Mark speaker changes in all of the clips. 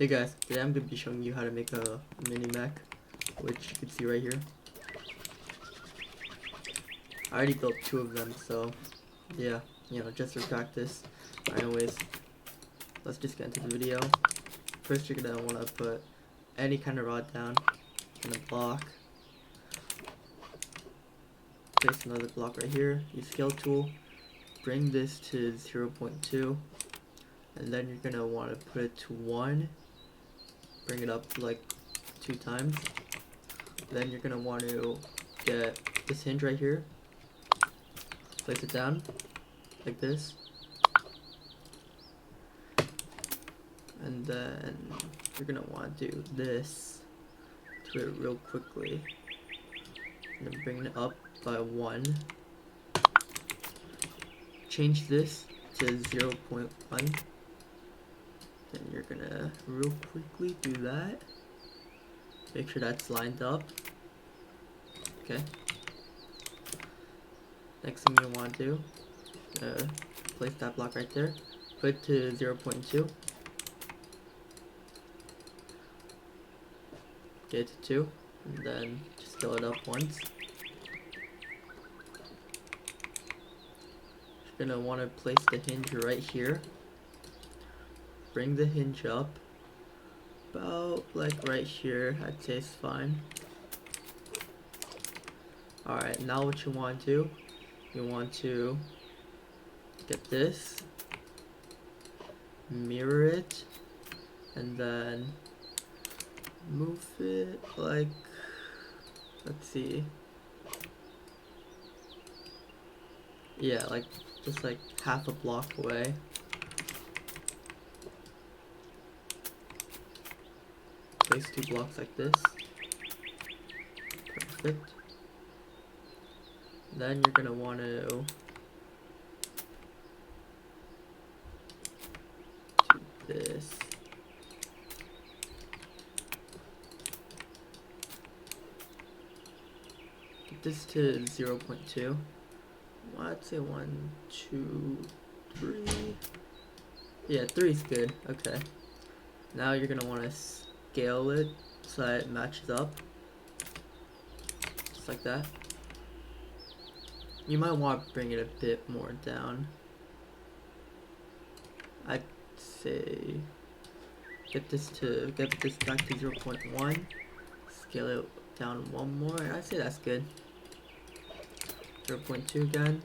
Speaker 1: Hey guys, today I'm going to be showing you how to make a mini mech, which you can see right here. I already built 2 of them, so yeah, just for practice. Anyways, let's just get into the video. First, you're going to want to put any kind of rod down in a block. Place another block right here. Use scale tool. Bring this to 0.2, and then you're going to want to put it to 1. Bring it up like 2 times. Then you're gonna want to get this hinge right here, place it down like this, and then you're gonna want to do this to it real quickly, and then bring it up by 1. Change this to 0.1. Then you're gonna real quickly do that. Make sure that's lined up. Okay. Next thing you want to do, place that block right there. Put it to 0.2. Get it to 2. And then just fill it up once. You're gonna want to place the hinge right here. Bring the hinge up about like right here. I'd say it's fine. Alright, now what you want to do, you want to get this, mirror it, and then move it like, let's see, yeah, like just like half a block away. Place 2 blocks like this. Perfect. Then you're gonna want to do this. Get this to 0.2. Well, I'd say 1, 2, 3. Yeah, 3 is good. Okay. Now you're gonna want to scale it so that it matches up. Just like that. You might want to bring it a bit more down. I'd say get this back to 0.1. Scale it down 1 more. I'd say that's good. 0.2 again.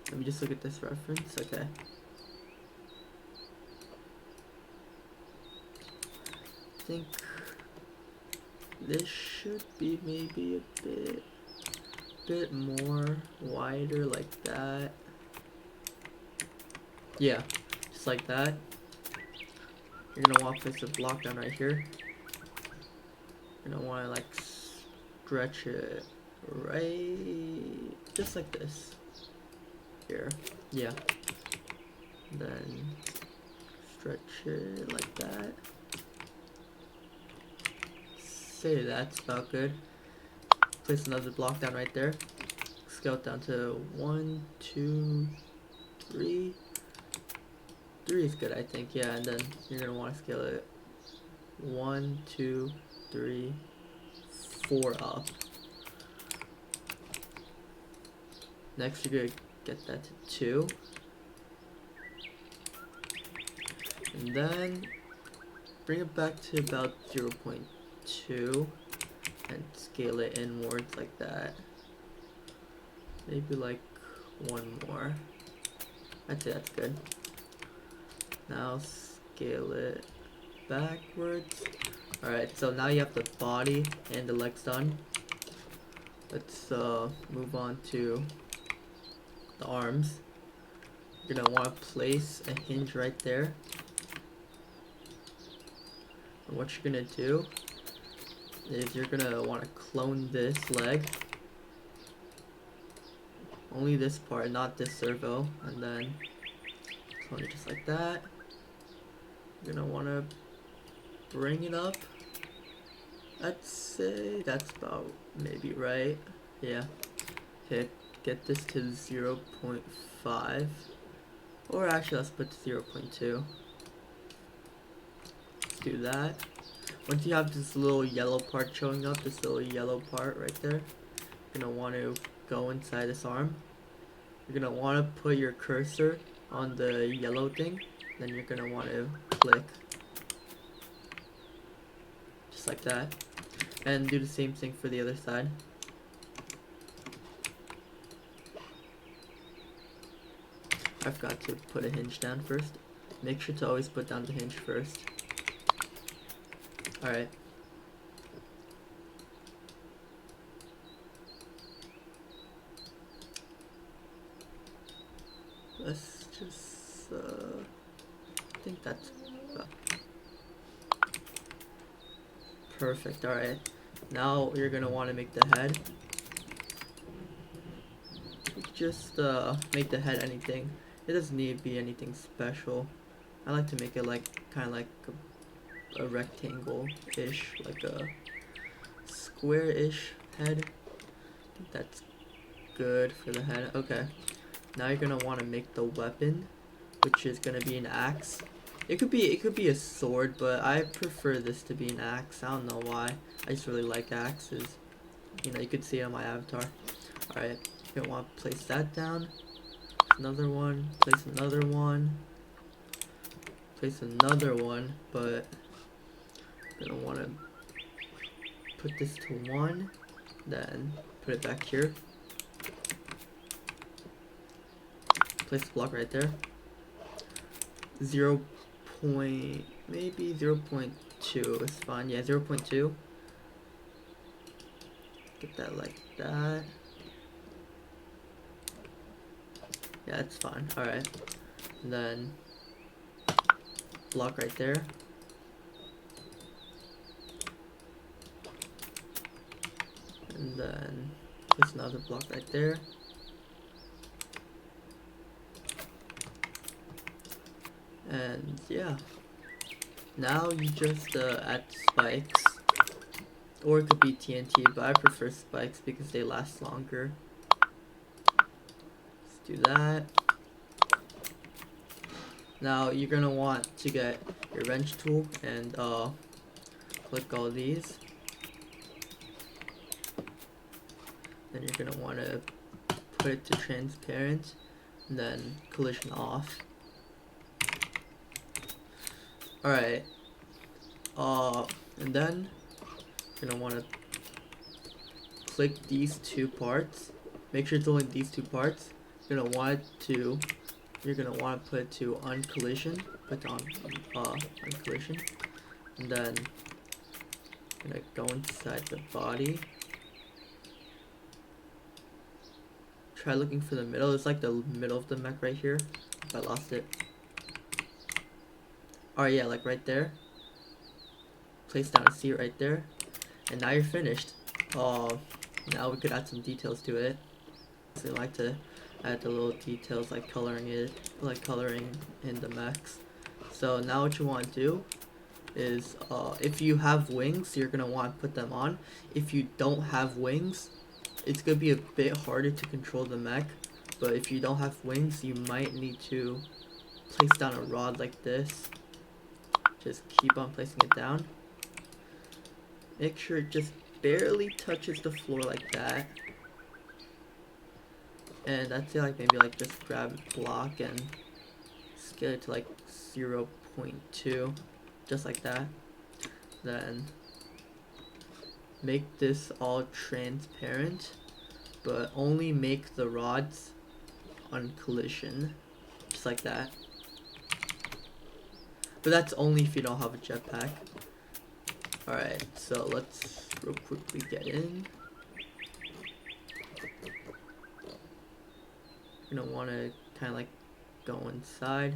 Speaker 1: Let me just look at this reference. Okay. I think this should be maybe a bit more wider, like that. Yeah, just like that. You're gonna want to place a block down right here. You're gonna want to like stretch it right just like this here. Yeah, then stretch it like that. Say that's about good. Place another block down right there. Scale it down to 1, 2, 3. 3 is good, I think. Yeah, and then you're gonna want to scale it 1, 2, 3, 4 up. Next, you're gonna get that to 2, and then bring it back to about 0.2. and scale it inwards like that. Maybe like 1 more. I'd say that's good. Now scale it backwards. Alright, so now you have the body and the legs done. Let's move on to the arms. You're gonna want to place a hinge right there. And what you're gonna do is you're gonna want to clone this leg, only this part, not this servo, and then clone it just like that. You're gonna want to bring it up. I'd say that's about maybe right. Yeah. Okay, get this to 0.5, or actually let's put 0.2. do that. Once you have this little yellow part showing up, this little yellow part right there, you're gonna want to go inside this arm. You're gonna want to put your cursor on the yellow thing, then you're gonna want to click just like that, and do the same thing for the other side. I forgot to put a hinge down first. Make sure to always put down the hinge first. Alright. Let's just, I think that's perfect. Alright. Now you're gonna want to make the head. Just make the head anything. It doesn't need to be anything special. I like to make it like kind of like a rectangle-ish, like a square-ish head. I think that's good for the head. Okay. Now you're gonna want to make the weapon, which is gonna be an axe. It could be a sword, but I prefer this to be an axe. I don't know why. I just really like axes. You know, you could see it on my avatar. Alright, you're gonna want to place that down. Another one, place another one. Place another one, but you're gonna want to put this to 1, then put it back here. Place the block right there. 0. Maybe 0.2 is fine. Yeah, 0.2. Get that like that. Yeah, it's fine. Alright. Then block right there. And then place another block right there. And yeah, now you just add spikes, or it could be TNT, but I prefer spikes because they last longer. Let's do that. Now you're gonna want to get your wrench tool and click all these. Then you're gonna want to put it to transparent, and then collision off. Alright, and then you're gonna want to click these 2 parts. Make sure it's only these 2 parts. You're gonna want to put it to uncollision. Put on uncollision, and then you're gonna go inside the body. Try looking for the middle. It's like the middle of the mech right here. I lost it. Alright, yeah, like right there. Place down a seat right there. And now you're finished. Now we could add some details to it. So I like to add the little details like coloring it, like coloring in the mechs. So now what you want to do is, if you have wings, you're going to want to put them on. If you don't have wings, it's going to be a bit harder to control the mech. But if you don't have wings, you might need to place down a rod like this. Just keep on placing it down. Make sure it just barely touches the floor like that. And I'd say like maybe like just grab a block and scale it to like 0.2. Just like that. Then make this all transparent, but only make the rods on collision. Just like that. But that's only if you don't have a jetpack. Alright, so let's real quickly get in. You're gonna want to kind of like go inside.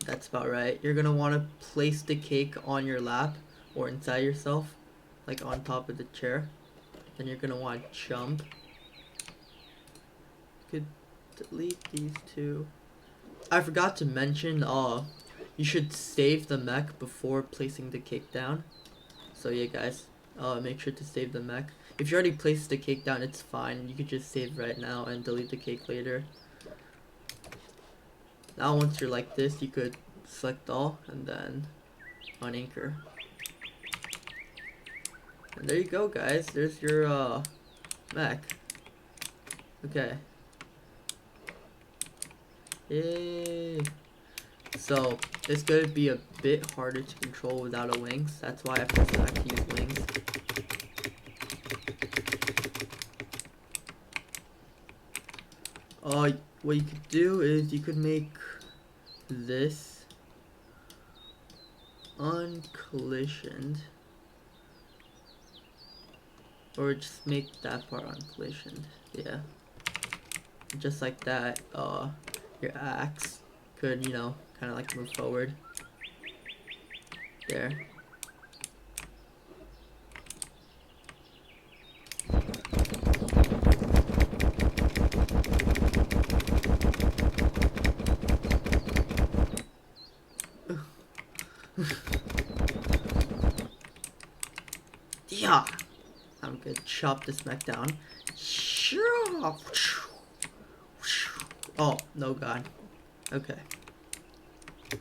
Speaker 1: That's about right. You're gonna want to place the cake on your lap or inside yourself, like on top of the chair. Then you're gonna want to jump. You could delete these 2. I forgot to mention, you should save the mech before placing the cake down. So yeah, guys, make sure to save the mech. If you already placed the cake down, it's fine. You could just save right now and delete the cake later. Now once you're like this, you could select all, and then on anchor. And there you go, guys. There's your mech. Okay. Yay. So it's gonna be a bit harder to control without a wings. That's why I have to select to use wings. What you could do is you could make this uncollisioned, or just make that part uncollisioned. Yeah, just like that. Your axe could, you know, kind of like move forward. There. Yeah, I'm gonna chop this mech down. Oh no, God. Okay.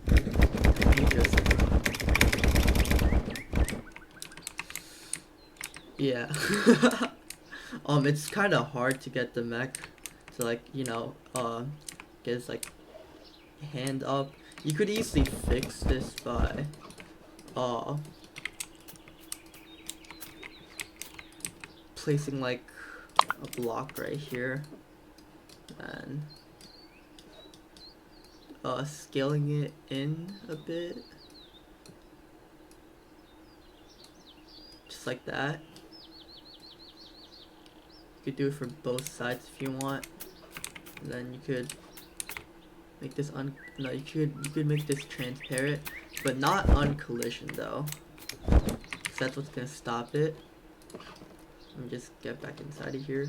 Speaker 1: Let me just... Yeah. It's kind of hard to get the mech to, like, you know, get his like hand up. You could easily fix this by placing like a block right here and scaling it in a bit, just like that. You could do it for both sides if you want, and then you could make this no, you could make this transparent, but not uncollision though, because that's what's gonna stop it. Let me just get back inside of here.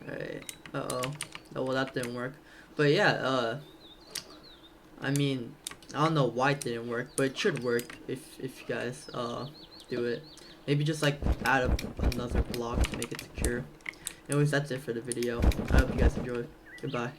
Speaker 1: Alright. Uh-oh. Oh, well, that didn't work. But yeah, I mean, I don't know why it didn't work, but it should work if you guys do it. Maybe just like add another block to make it secure. Anyways, that's it for the video. I hope you guys enjoyed. Goodbye.